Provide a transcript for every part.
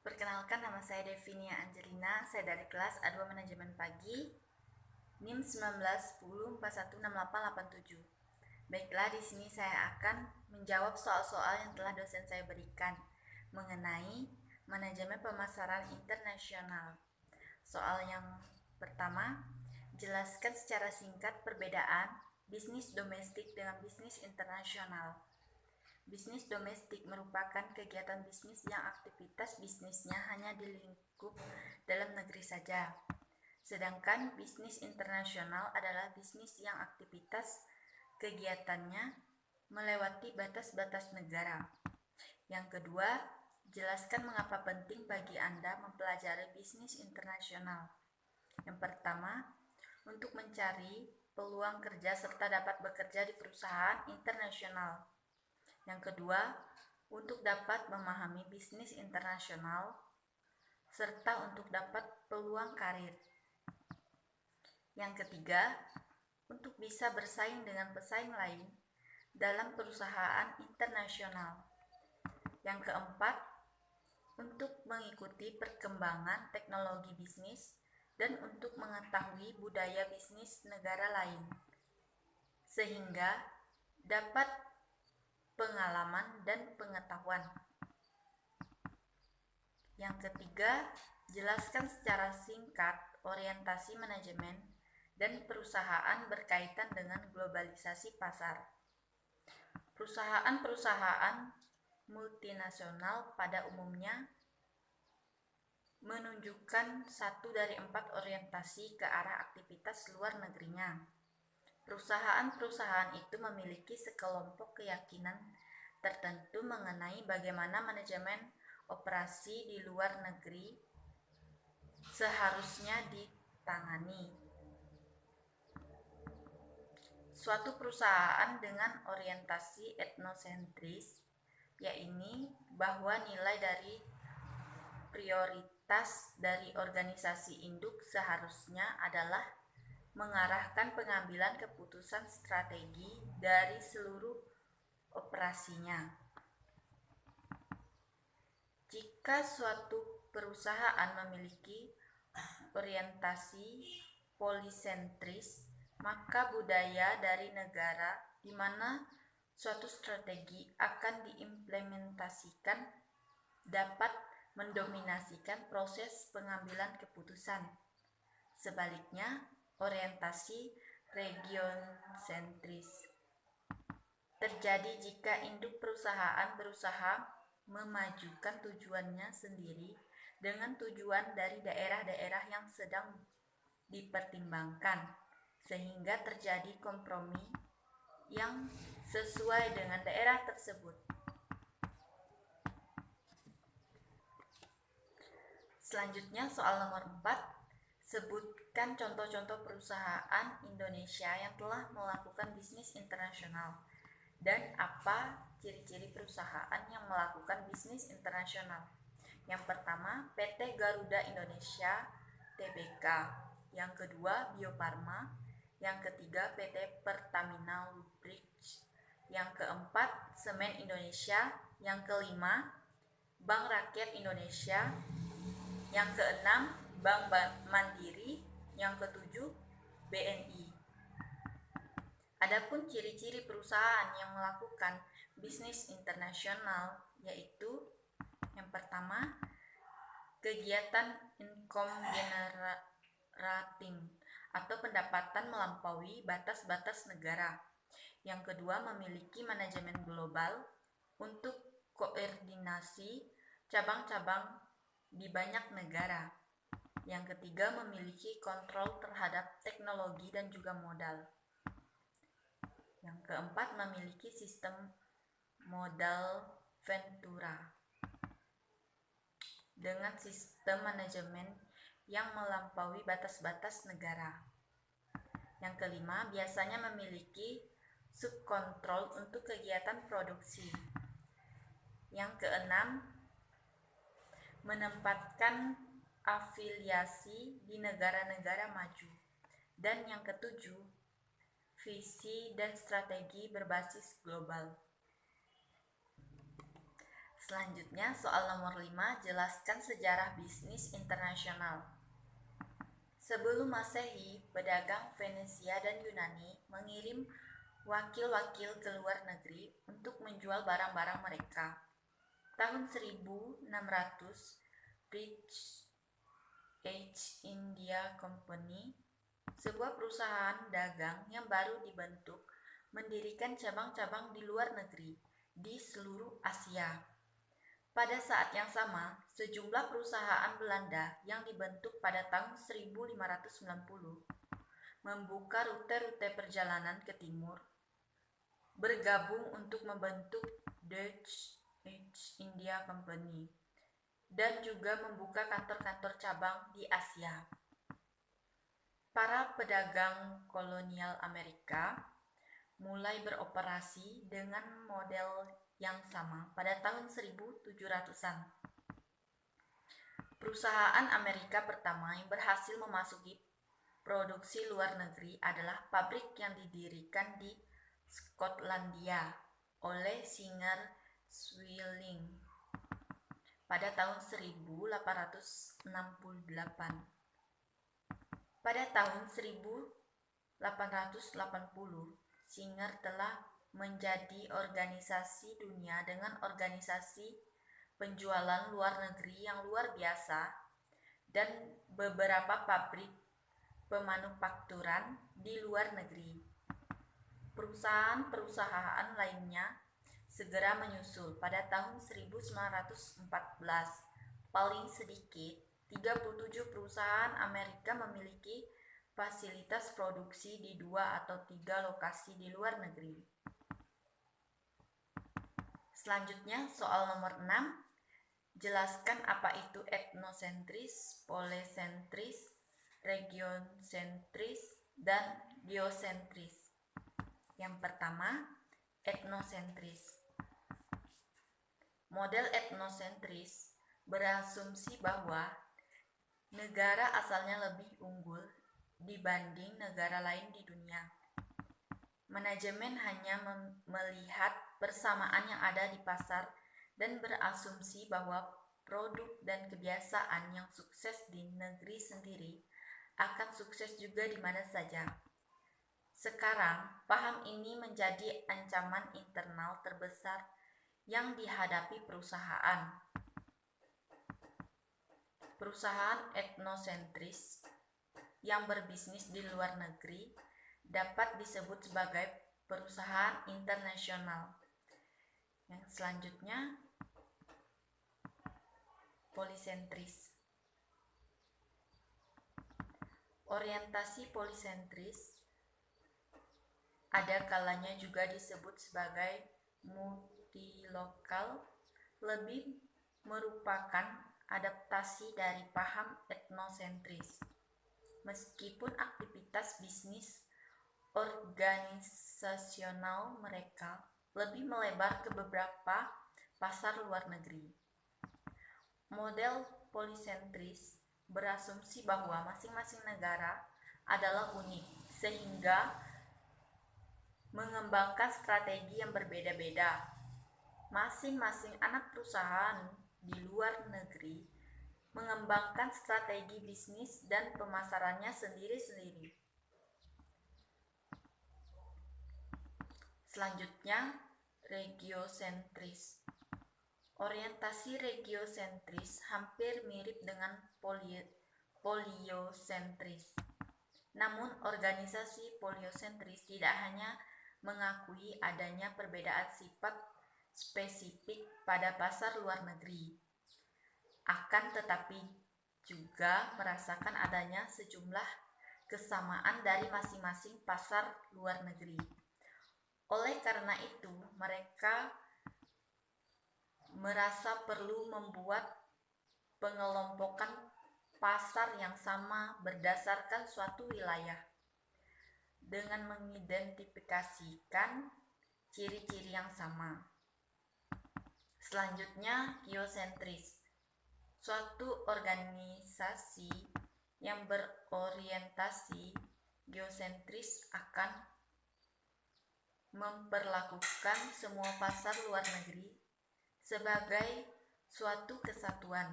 Perkenalkan, nama saya Devinia Angelina, saya dari kelas A2 Manajemen Pagi, NIM 1910416887. Baiklah, di sini saya akan menjawab soal-soal yang telah dosen saya berikan mengenai manajemen pemasaran internasional. Soal yang pertama, jelaskan secara singkat perbedaan bisnis domestik dengan bisnis internasional. Bisnis domestik merupakan kegiatan bisnis yang aktivitas bisnisnya hanya di lingkup dalam negeri saja. Sedangkan bisnis internasional adalah bisnis yang aktivitas kegiatannya melewati batas-batas negara. Yang kedua, jelaskan mengapa penting bagi Anda mempelajari bisnis internasional. Yang pertama, untuk mencari peluang kerja serta dapat bekerja di perusahaan internasional. Yang kedua, untuk dapat memahami bisnis internasional serta untuk dapat peluang karir. Yang ketiga, untuk bisa bersaing dengan pesaing lain dalam perusahaan internasional. Yang keempat, untuk mengikuti perkembangan teknologi bisnis dan untuk mengetahui budaya bisnis negara lain, sehingga dapat pengalaman dan pengetahuan. Yang ketiga, jelaskan secara singkat orientasi manajemen dan perusahaan berkaitan dengan globalisasi pasar. Perusahaan-perusahaan multinasional pada umumnya menunjukkan satu dari 4 orientasi ke arah aktivitas luar negerinya. Perusahaan-perusahaan itu memiliki sekelompok keyakinan tertentu mengenai bagaimana manajemen operasi di luar negeri seharusnya ditangani. Suatu perusahaan dengan orientasi etnosentris, yaitu bahwa nilai dari prioritas dari organisasi induk seharusnya adalah mengarahkan pengambilan keputusan strategi dari seluruh operasinya. Jika suatu perusahaan memiliki orientasi polisentris, maka budaya dari negara di mana suatu strategi akan diimplementasikan dapat mendominasikan proses pengambilan keputusan. Sebaliknya, orientasi regionsentris terjadi jika induk perusahaan berusaha memajukan tujuannya sendiri dengan tujuan dari daerah-daerah yang sedang dipertimbangkan, sehingga terjadi kompromi yang sesuai dengan daerah tersebut. Selanjutnya, soal nomor 4. Sebutkan contoh-contoh perusahaan Indonesia yang telah melakukan bisnis internasional dan apa ciri-ciri perusahaan yang melakukan bisnis internasional. Yang pertama, PT Garuda Indonesia Tbk. Yang kedua, Bio Farma. Yang ketiga, PT Pertamina Lubrix. Yang keempat, Semen Indonesia. Yang kelima, Bank Rakyat Indonesia. Yang keenam, Bank Mandiri. Yang ketujuh, BNI. Adapun ciri-ciri perusahaan yang melakukan bisnis internasional yaitu yang pertama, kegiatan income generating atau pendapatan melampaui batas-batas negara. Yang kedua, memiliki manajemen global untuk koordinasi cabang-cabang di banyak negara. Yang ketiga, memiliki kontrol terhadap teknologi dan juga modal. Yang keempat, memiliki sistem modal ventura dengan sistem manajemen yang melampaui batas-batas negara. Yang kelima, biasanya memiliki subkontrol untuk kegiatan produksi. Yang keenam, menempatkan afiliasi di negara-negara maju. Dan yang ketujuh, visi dan strategi berbasis global. Selanjutnya, soal nomor 5, jelaskan sejarah bisnis internasional. Sebelum Masehi, pedagang Venesia dan Yunani mengirim wakil-wakil ke luar negeri untuk menjual barang-barang mereka. Tahun 1600, British East India Company, sebuah perusahaan dagang yang baru dibentuk, mendirikan cabang-cabang di luar negeri di seluruh Asia. Pada saat yang sama, sejumlah perusahaan Belanda yang dibentuk pada tahun 1590 membuka rute-rute perjalanan ke timur, bergabung untuk membentuk Dutch East India Company, dan juga membuka kantor-kantor cabang di Asia. Para pedagang kolonial Amerika mulai beroperasi dengan model yang sama pada tahun 1700-an. Perusahaan Amerika pertama yang berhasil memasuki produksi luar negeri adalah pabrik yang didirikan di Skotlandia oleh Singer Swilling pada tahun 1868. Pada tahun 1880, Singer telah menjadi organisasi dunia dengan organisasi penjualan luar negeri yang luar biasa dan beberapa pabrik pemanufakturan di luar negeri. Perusahaan-perusahaan lainnya segera menyusul pada tahun 1914. Paling sedikit 37 perusahaan Amerika memiliki fasilitas produksi di 2 atau 3 lokasi di luar negeri. Selanjutnya, soal nomor 6. Jelaskan apa itu etnosentris, polisentris, regionsentris, dan geosentris. Yang pertama, etnosentris. Model etnosentris berasumsi bahwa negara asalnya lebih unggul dibanding negara lain di dunia. Manajemen hanya melihat persamaan yang ada di pasar dan berasumsi bahwa produk dan kebiasaan yang sukses di negeri sendiri akan sukses juga di mana saja. Sekarang, paham ini menjadi ancaman internal terbesar yang dihadapi perusahaan. Perusahaan etnosentris yang berbisnis di luar negeri dapat disebut sebagai perusahaan internasional. Yang selanjutnya, polisentris. Orientasi polisentris ada kalanya juga disebut sebagai multilokal, lebih merupakan adaptasi dari paham etnosentris. Meskipun aktivitas bisnis organisasional mereka lebih melebar ke beberapa pasar luar negeri. Model polisentris berasumsi bahwa masing-masing negara adalah unik, sehingga mengembangkan strategi yang berbeda-beda. Masing-masing anak perusahaan di luar negeri mengembangkan strategi bisnis dan pemasarannya sendiri-sendiri. Selanjutnya, regiosentris. Orientasi regiosentris hampir mirip dengan poliosentris. Namun, organisasi poliosentris tidak hanya mengakui adanya perbedaan sifat spesifik pada pasar luar negeri, akan tetapi juga merasakan adanya sejumlah kesamaan dari masing-masing pasar luar negeri. Oleh karena itu, mereka merasa perlu membuat pengelompokan pasar yang sama berdasarkan suatu wilayah dengan mengidentifikasikan ciri-ciri yang sama. Selanjutnya, geosentris. Suatu organisasi yang berorientasi geosentris akan memperlakukan semua pasar luar negeri sebagai suatu kesatuan,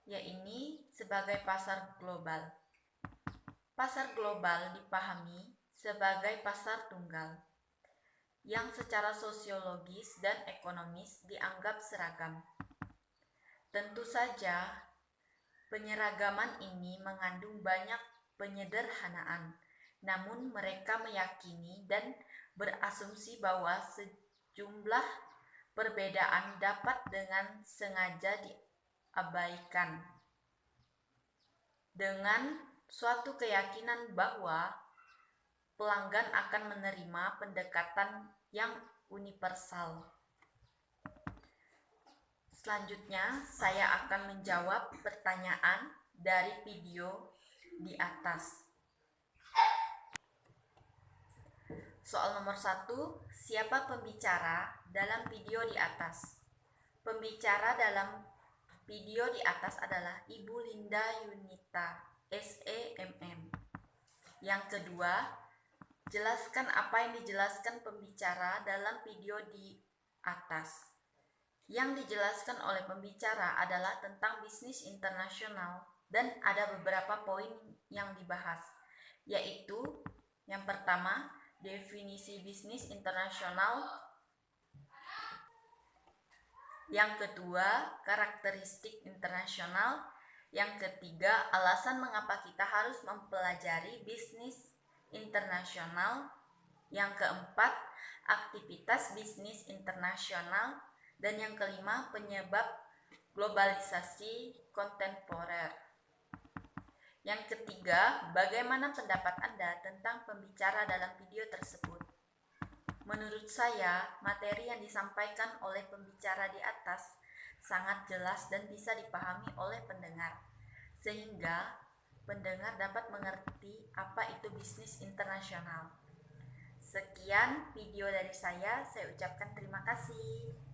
yaitu sebagai pasar global. Pasar global dipahami sebagai pasar tunggal, yang secara sosiologis dan ekonomis dianggap seragam. Tentu saja, penyeragaman ini mengandung banyak penyederhanaan, namun mereka meyakini dan berasumsi bahwa sejumlah perbedaan dapat dengan sengaja diabaikan dengan suatu keyakinan bahwa pelanggan akan menerima pendekatan yang universal. Selanjutnya, saya akan menjawab pertanyaan dari video di atas. Soal nomor 1, siapa pembicara dalam video di atas? Pembicara dalam video di atas adalah Ibu Linda Yunita, SEMM. Yang kedua, jelaskan apa yang dijelaskan pembicara dalam video di atas. Yang dijelaskan oleh pembicara adalah tentang bisnis internasional dan ada beberapa poin yang dibahas, yaitu yang pertama, definisi bisnis internasional. Yang kedua, karakteristik internasional. Yang ketiga, alasan mengapa kita harus mempelajari bisnis internasional. Yang keempat, aktivitas bisnis internasional. Dan yang kelima, penyebab globalisasi kontemporer. Yang ketiga, bagaimana pendapat Anda tentang pembicara dalam video tersebut? Menurut saya, materi yang disampaikan oleh pembicara di atas sangat jelas dan bisa dipahami oleh pendengar, sehingga pendengar dapat mengerti apa itu bisnis internasional. Sekian video dari saya ucapkan terima kasih.